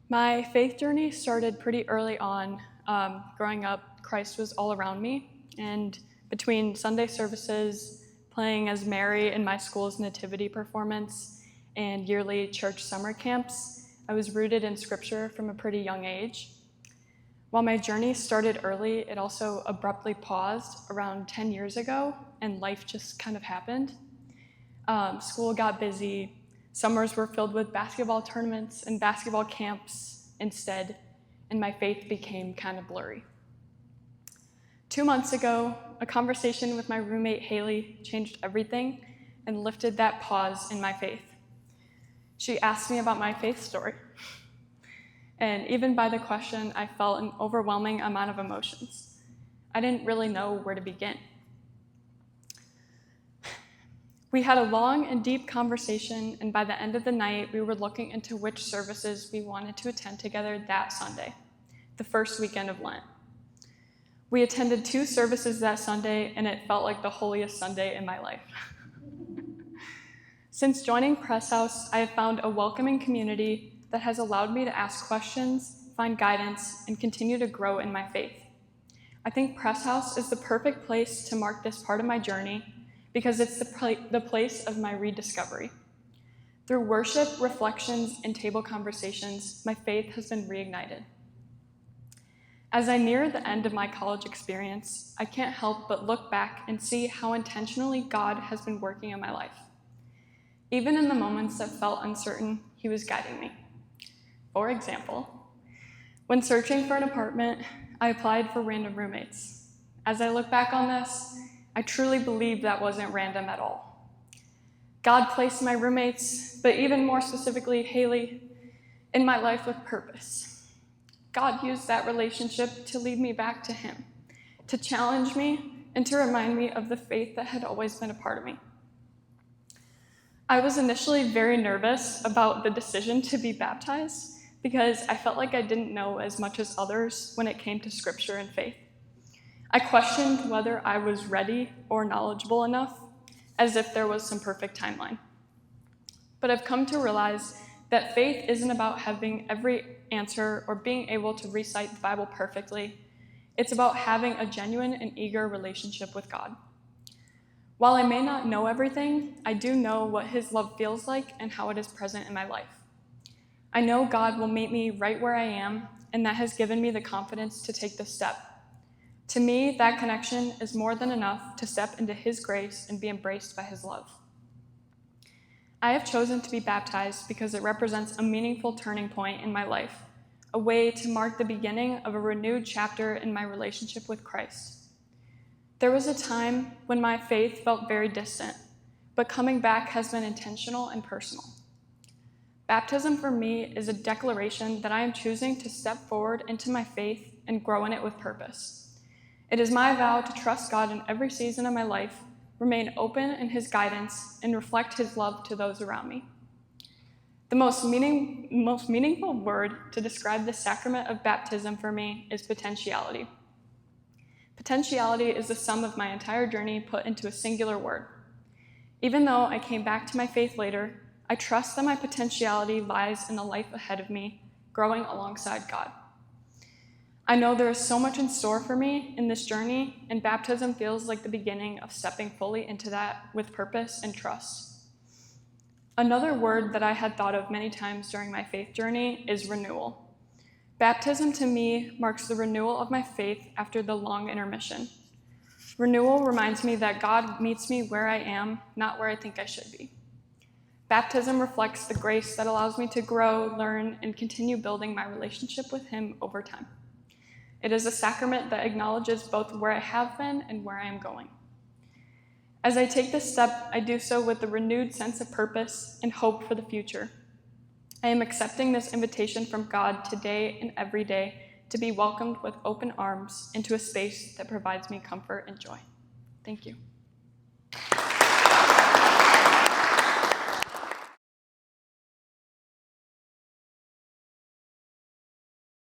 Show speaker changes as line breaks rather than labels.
My faith journey started pretty early on. Growing up, Christ was all around me, and between Sunday services, playing as Mary in my school's nativity performance, and yearly church summer camps, I was rooted in Scripture from a pretty young age. While my journey started early, it also abruptly paused around 10 years ago, and life just kind of happened. School got busy. Summers were filled with basketball tournaments and basketball camps instead, and my faith became kind of blurry. 2 months ago, a conversation with my roommate Haley changed everything and lifted that pause in my faith. She asked me about my faith story. And even by the question, I felt an overwhelming amount of emotions. I didn't really know where to begin. We had a long and deep conversation, and by the end of the night, we were looking into which services we wanted to attend together that Sunday, the first weekend of Lent. We attended 2 services that Sunday, and it felt like the holiest Sunday in my life. Since joining Press House, I have found a welcoming community that has allowed me to ask questions, find guidance, and continue to grow in my faith. I think Press House is the perfect place to mark this part of my journey because it's the place of my rediscovery. Through worship, reflections, and table conversations, my faith has been reignited. As I near the end of my college experience, I can't help but look back and see how intentionally God has been working in my life. Even in the moments that felt uncertain, He was guiding me. For example, when searching for an apartment, I applied for random roommates. As I look back on this, I truly believe that wasn't random at all. God placed my roommates, but even more specifically, Haley, in my life with purpose. God used that relationship to lead me back to Him, to challenge me, and to remind me of the faith that had always been a part of me. I was initially very nervous about the decision to be baptized because I felt like I didn't know as much as others when it came to Scripture and faith. I questioned whether I was ready or knowledgeable enough, as if there was some perfect timeline. But I've come to realize that faith isn't about having every answer or being able to recite the Bible perfectly. It's about having a genuine and eager relationship with God. While I may not know everything, I do know what His love feels like and how it is present in my life. I know God will meet me right where I am, and that has given me the confidence to take this step. To me, that connection is more than enough to step into His grace and be embraced by His love. I have chosen to be baptized because it represents a meaningful turning point in my life, a way to mark the beginning of a renewed chapter in my relationship with Christ. There was a time when my faith felt very distant, but coming back has been intentional and personal. Baptism for me is a declaration that I am choosing to step forward into my faith and grow in it with purpose. It is my vow to trust God in every season of my life, remain open in His guidance, and reflect His love to those around me. The most meaningful word to describe the sacrament of baptism for me is potentiality. Potentiality is the sum of my entire journey put into a singular word. Even though I came back to my faith later, I trust that my potentiality lies in the life ahead of me, growing alongside God. I know there is so much in store for me in this journey, and baptism feels like the beginning of stepping fully into that with purpose and trust. Another word that I had thought of many times during my faith journey is renewal. Baptism to me marks the renewal of my faith after the long intermission. Renewal reminds me that God meets me where I am, not where I think I should be. Baptism reflects the grace that allows me to grow, learn, and continue building my relationship with Him over time. It is a sacrament that acknowledges both where I have been and where I am going. As I take this step, I do so with a renewed sense of purpose and hope for the future. I am accepting this invitation from God today and every day to be welcomed with open arms into a space that provides me comfort and joy. Thank you.